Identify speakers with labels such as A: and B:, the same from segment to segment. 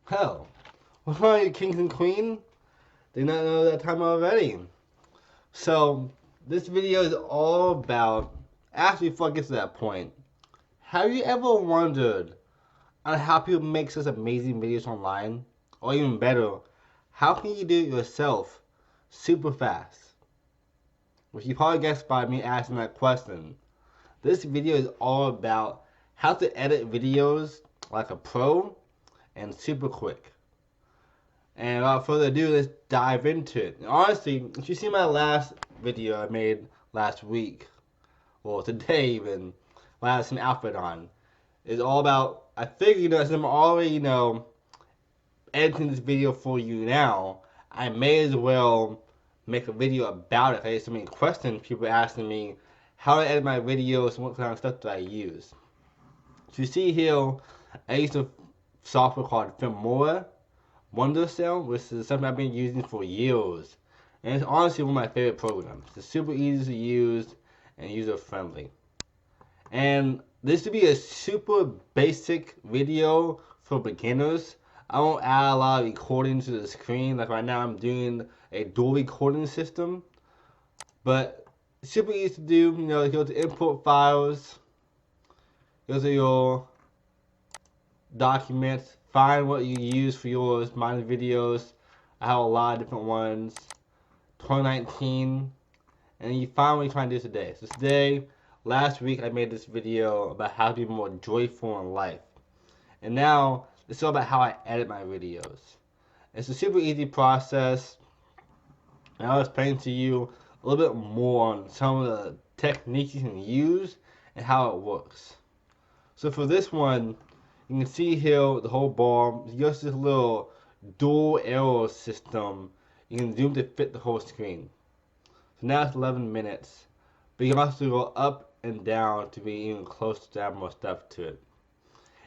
A: Hell, what are you, kings and queens? Did not know that time already. So, this video is all about, actually before I get to that point, have you ever wondered on how people make such amazing videos online? Or even better, how can you do it yourself super fast? Which you probably guessed by me asking that question. This video is all about how to edit videos like a pro and super quick. And without further ado, let's dive into it. And honestly, if you see my last video I made last week, or today even, when I had some outfit on, it's all about, I figured, since I'm already, editing this video for you now, I may as well make a video about it. I get so many questions, people asking me how to edit my videos and what kind of stuff do I use. So you see here, I use a software called Filmora Cell, which is something I've been using for years. And it's honestly one of my favorite programs. It's super easy to use and user friendly. And this would be a super basic video for beginners. I won't add a lot of recording to the screen. Like right now I'm doing a dual recording system. But it's super easy to do. You go to import files, go to your documents, find what you use for yours, mine videos. I have a lot of different ones. 2019, and you find what you're trying to do today. So today, last week I made this video about how to be more joyful in life. And now, it's all about how I edit my videos. It's a super easy process, and I'll explain to you a little bit more on some of the techniques you can use and how it works. So for this one, you can see here the whole bar. You use this little dual arrow system. You can zoom to fit the whole screen. So now it's 11 minutes. But you can also go up and down to be even closer to add more stuff to it.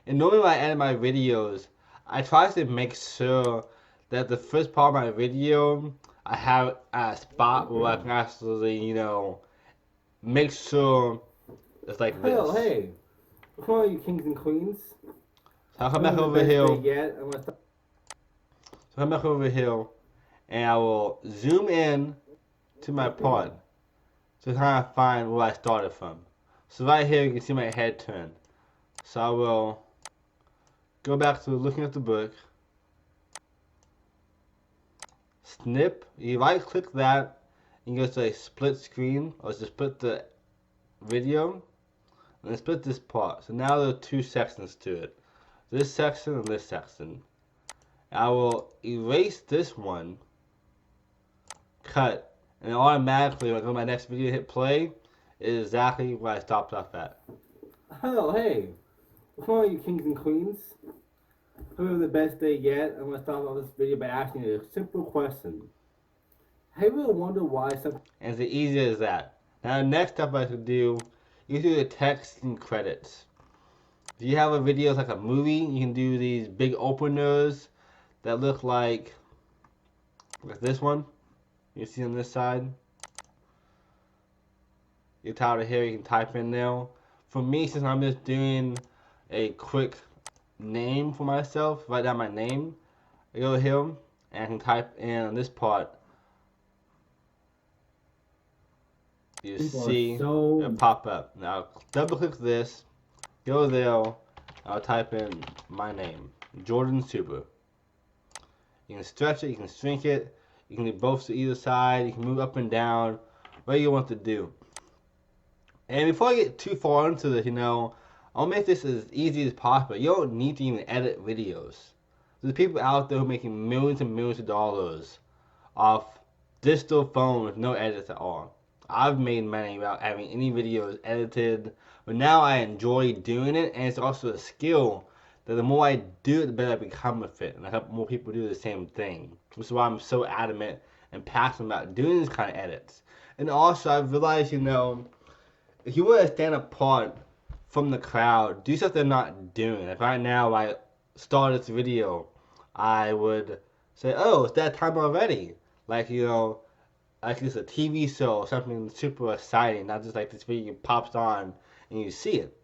A: And normally when I edit my videos, I try to make sure that the first part of my video, I have a spot where I can actually, make sure it's like this.
B: Hell, hey, what's wrong, you kings and queens?
A: So I'll come back over here.
B: So
A: Come back over here, and I will zoom in to my part to kind of find where I started from. So right here you can see my head turn. So I will go back to looking at the book, snip, you right click that, and you go to a split screen, or just split the video, and then split this part. So now there are two sections to it. This section and this section. I will erase this one, cut, and automatically when I go to my next video hit play, it is exactly where I stopped off at.
B: Hell, hey, what's wrong, you kings and queens? Hope you have the best day yet. I'm gonna start off this video by asking you a simple question. Have you ever wondered why some?
A: And it's as easy as that. Now the next step I should do, you can do the text and credits. If you have a video like a movie, you can do these big openers that look like this one. You see on this side. Your title here, you can type in there. For me, since I'm just doing a quick name for myself, write down my name. I go here and I can type in on this part. You see it pop up. Now double click this, go there, I'll type in my name, Jordan Super. You can stretch it, you can shrink it, you can do both to either side, you can move up and down, whatever you want to do. And before I get too far into this, I'll make this as easy as possible. You don't need to even edit videos. There's people out there who are making millions and millions of dollars off digital phone with no edits at all. I've made money without having any videos edited, but now I enjoy doing it, and it's also a skill that the more I do it, the better I become with it, and I help more people do the same thing. Which is why I'm so adamant and passionate about doing these kind of edits. And also, I've realized, if you want to stand apart from the crowd, do stuff they're not doing. Like right now, I start this video, I would say, oh, it's that time already. Like, like it's a TV show or something super exciting, not just like this video pops on and you see it.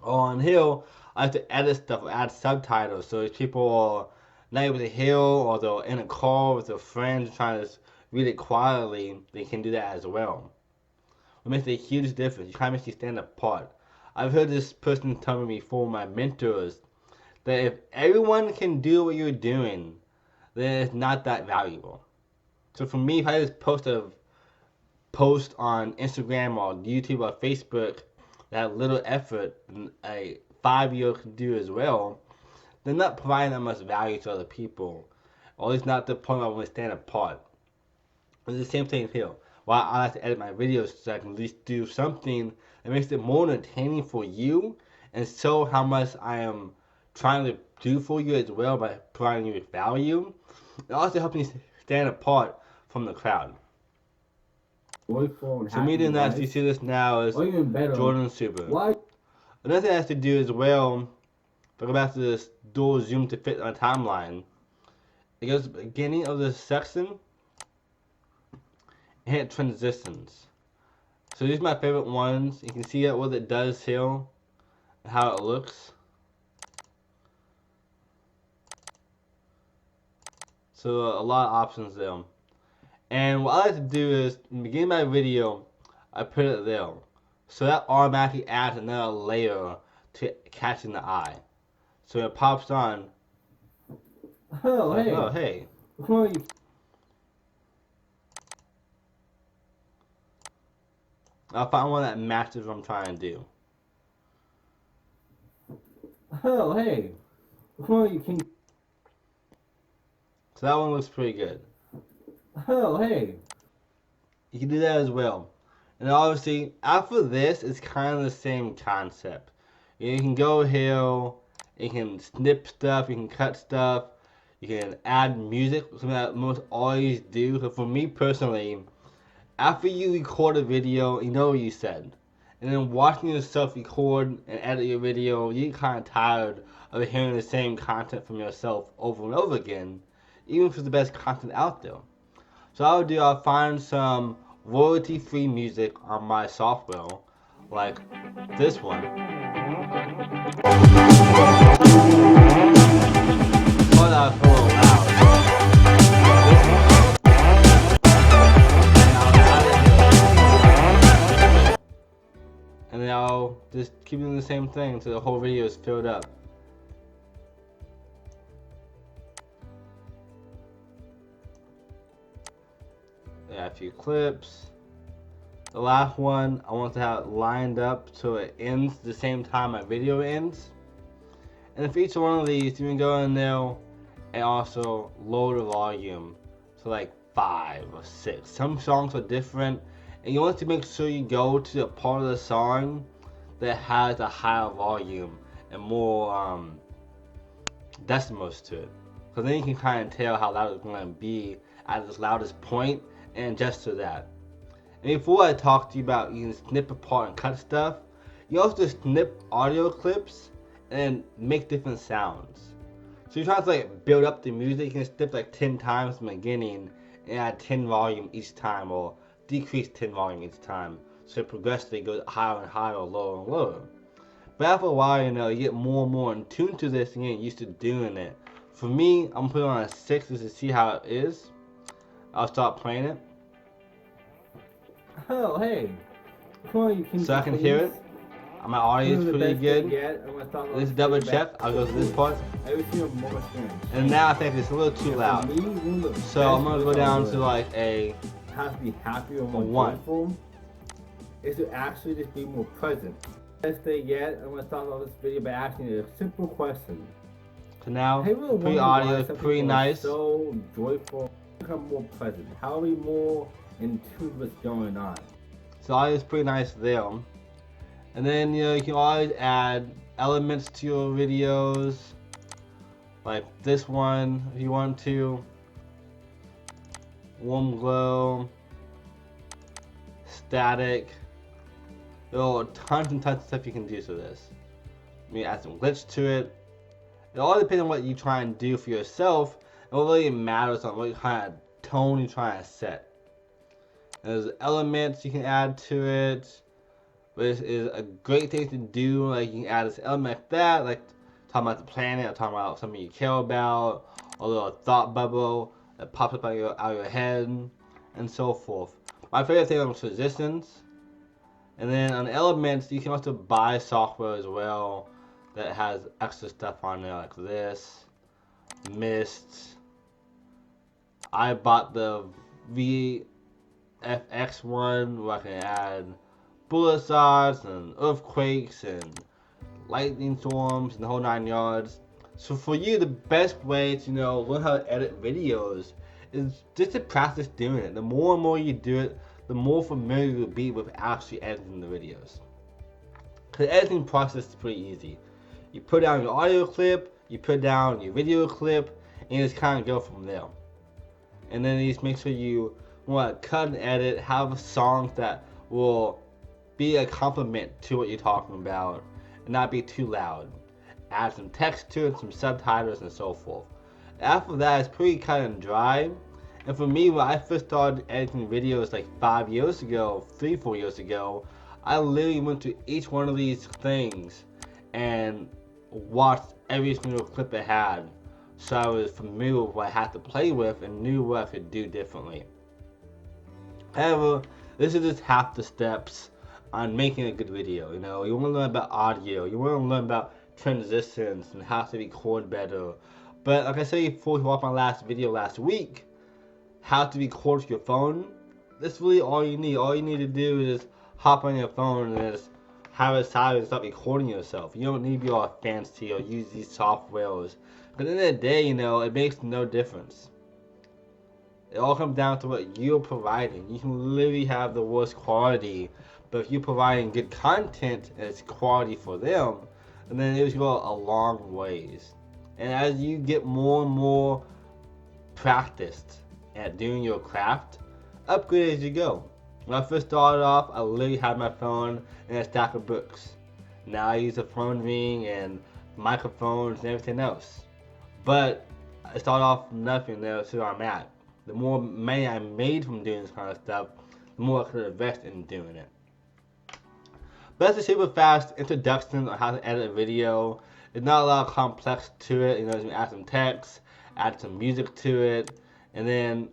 A: On here, I have to edit stuff or add subtitles so if people are not able to hear or they're in a call with their friends trying to read it quietly, they can do that as well. It makes a huge difference. You kind of makes you stand apart. I've heard this person tell me before, my mentors, that if everyone can do what you're doing, then it's not that valuable. So for me, if I just post on Instagram or YouTube or Facebook that little effort a 5-year-old can do as well, they're not providing that much value to other people. Or at least not the point where I want to stand apart. It's the same thing here. While I like to edit my videos so I can at least do something that makes it more entertaining for you and show how much I am trying to do for you as well by providing you with value. It also helps me stand apart from the crowd. So me doing that, you see this now is Jordan Super.
B: What?
A: Another thing I have to do as well, if I go back to this dual zoom to fit on a timeline, it goes to the beginning of this section and hit transitions. So these are my favorite ones. You can see what it does here and how it looks. So a lot of options there. And what I like to do is, in the beginning of my video, I put it there. So that automatically adds another layer to catching the eye. So it pops on.
B: Oh, hey.
A: Oh, hey. I'll find one that matches what I'm trying to do.
B: Oh, hey. You can.
A: So that one looks pretty good.
B: Oh, hey.
A: You can do that as well. And obviously, after this, it's kind of the same concept. You can go here, you can snip stuff, you can cut stuff, you can add music, something that most always do. So for me personally, after you record a video, you know what you said. And then watching yourself record and edit your video, you get kind of tired of hearing the same content from yourself over and over again, even if it's the best content out there. So I'll find some royalty-free music on my software, like this one. Oh, that's a little loud. And then I'll just keep doing the same thing until the whole video is filled up. A few clips. The last one I want to have it lined up so it ends the same time my video ends. And for each one of these, you can go in there and also lower the volume to like 5 or 6. Some songs are different, and you want to make sure you go to the part of the song that has a higher volume and more decimals to it. Because then you can kind of tell how loud it's going to be at its loudest point and adjust to that. And before I talk to you about you can snip apart and cut stuff, you also snip audio clips and make different sounds. So you're trying to like build up the music, you can snip like 10 times from the beginning and add 10 volume each time, or decrease 10 volume each time. So it progressively goes higher and higher, or lower and lower. But after a while, you know, you get more and more in tune to this and you get used to doing it. For me, I'm gonna put it on a 6 just to see how it is. I'll start playing it.
B: Oh, hey. You can
A: so I can hear it. My audio is pretty good. Let's double check. I'll go to this part. And now I think it's a little too loud. So I'm gonna go down to like a
B: have to be happier and more
A: 1.
B: Is to actually just be more present. Best day yet. I'm gonna start off this video by asking you a simple question.
A: So now, pretty audio, pretty nice.
B: So joyful. Become more present. How are we more in tune with what's going on?
A: So audio is pretty nice there. And then you know you can always add elements to your videos, like this one if you want to. Warm glow, static. There are tons and tons of stuff you can do to this. You can add some glitch to it. It all depends on what you try and do for yourself, and what really matters on what kind of tone you're trying to set. And there's elements you can add to it. which is a great thing to do. Like you can add this element like that, like talking about the planet, or talking about something you care about, a little thought bubble that pops up out of your head, and so forth. My favorite thing was resistance. And then on elements, you can also buy software as well that has extra stuff on there like this, mist. I bought the VFX one where I can add bullet shots and earthquakes and lightning storms and the whole 9 yards. So for you, the best way to learn how to edit videos is just to practice doing it. The more and more you do it, the more familiar you'll be with actually editing the videos. The editing process is pretty easy. You put down your audio clip, you put down your video clip, and you just kind of go from there. And then you just make sure you want to cut and edit, have songs that will be a compliment to what you're talking about and not be too loud. Add some text to it, some subtitles, and so forth. After that, it's pretty cut and dry. And for me, when I first started editing videos like 5 years ago, 3-4 years ago, I literally went to each one of these things and watched every single clip it had, so I was familiar with what I had to play with and knew what I could do differently. However, this is just half the steps on making a good video. You want to learn about audio, you want to learn about transitions and how to record better. But like I said before, you watched my last video last week, how to record with your phone. That's really all you need. All you need to do is hop on your phone and just have it silent and start recording yourself. You don't need to be all fancy or use these softwares. But at the end of the day, it makes no difference. It all comes down to what you're providing. You can literally have the worst quality, but if you're providing good content and it's quality for them, and then it will go a long ways. And as you get more and more practiced at doing your craft, upgrade as you go. When I first started off, I literally had my phone and a stack of books. Now I use a phone ring and microphones and everything else. But I started off from nothing, there to where I'm at. The more money I made from doing this kind of stuff, the more I could invest in doing it. But that's a super fast introduction on how to edit a video. There's not a lot of complex to it. You can add some text, add some music to it, and then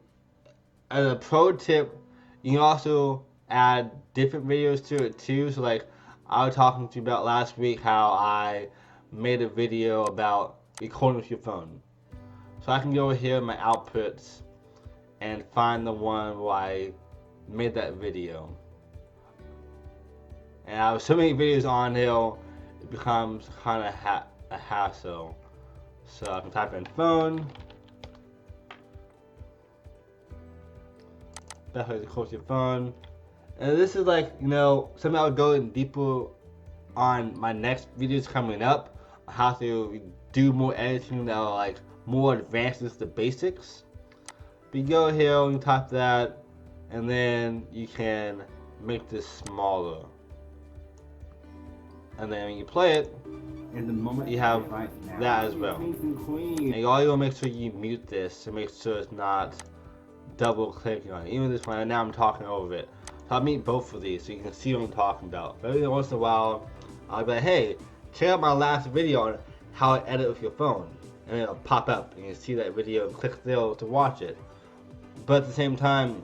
A: as a pro tip, you can also add different videos to it too. So like I was talking to you about last week how I made a video about recording with your phone. So I can go here in my outputs and find the one where I made that video. And I have so many videos on here, it becomes kind of a hassle. So I can type in phone. Best way to record your phone. And this is like, something I would go in deeper on my next videos coming up. How to do more editing that are like more advanced than the basics. But you go here and you type that, and then you can make this smaller. And then when you play it,
B: in the moment
A: you have that as well. And all you want to make sure you mute this to make sure it's not double clicking on it. Even this one, and now I'm talking over it. So I'll mute both of these so you can see what I'm talking about. But every once in a while, I'll be like, hey, check out my last video on how I edit with your phone. And it'll pop up and you can see that video and click there to watch it. But at the same time,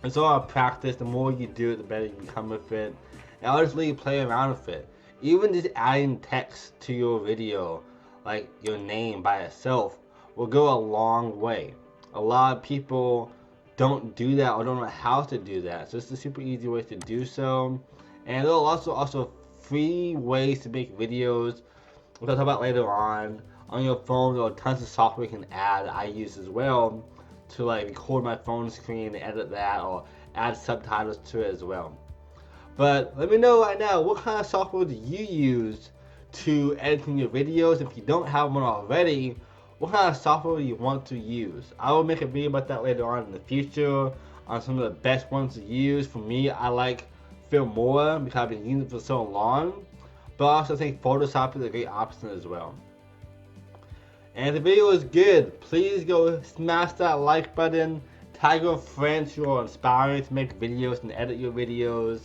A: it's all practice. The more you do it, the better you become with it. And I'll just let you play around with it. Even just adding text to your video, like your name by itself, will go a long way. A lot of people don't do that or don't know how to do that. So it's a super easy way to do so. And there are also free ways to make videos, which I'll talk about later on your phone. There are tons of software you can add, I use as well, to like record my phone screen and edit that, or add subtitles to it as well. But let me know right now, what kind of software do you use to editing your videos? If you don't have one already, what kind of software do you want to use? I will make a video about that later on in the future, on some of the best ones to use. For me, I like Filmora because I've been using it for so long. But I also think Photoshop is a great option as well. And if the video is good, please go smash that like button. Tag your friends who are inspiring to make videos and edit your videos.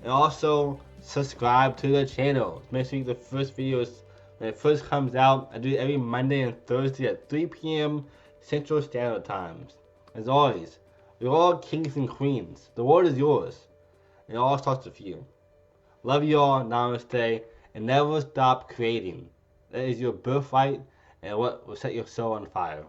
A: And also, subscribe to the channel. Make sure you get the first videos when it first comes out. I do it every Monday and Thursday at 3 p.m. Central Standard Times. As always, we're all kings and queens. The world is yours. It all starts with you. Love you all, namaste, and never stop creating. That is your birthright and what will set your soul on fire.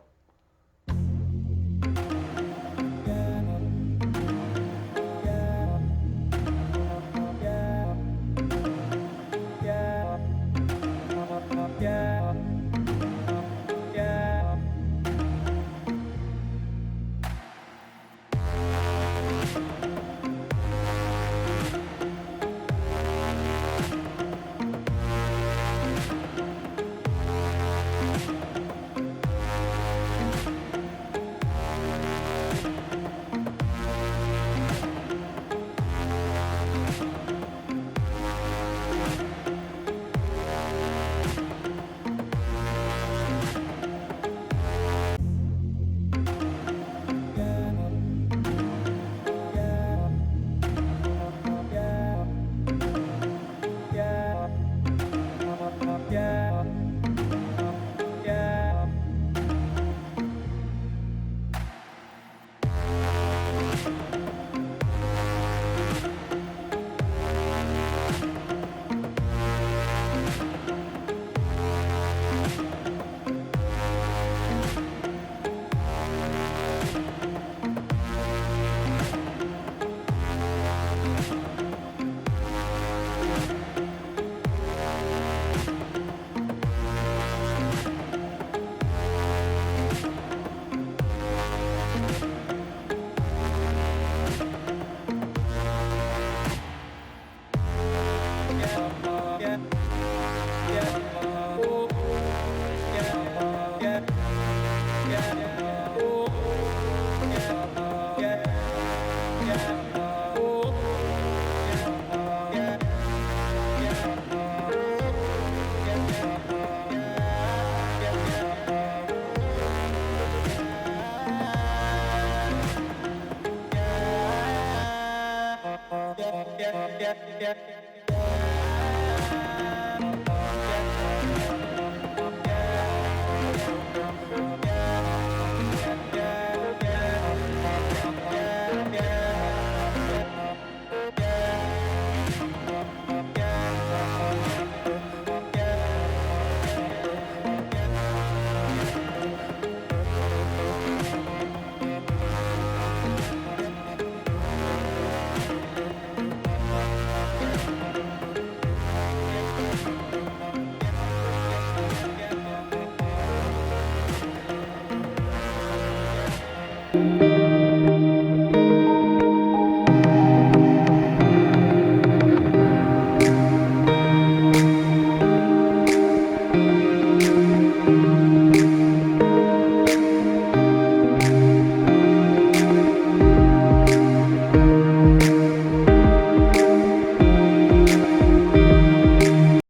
C: Yeah.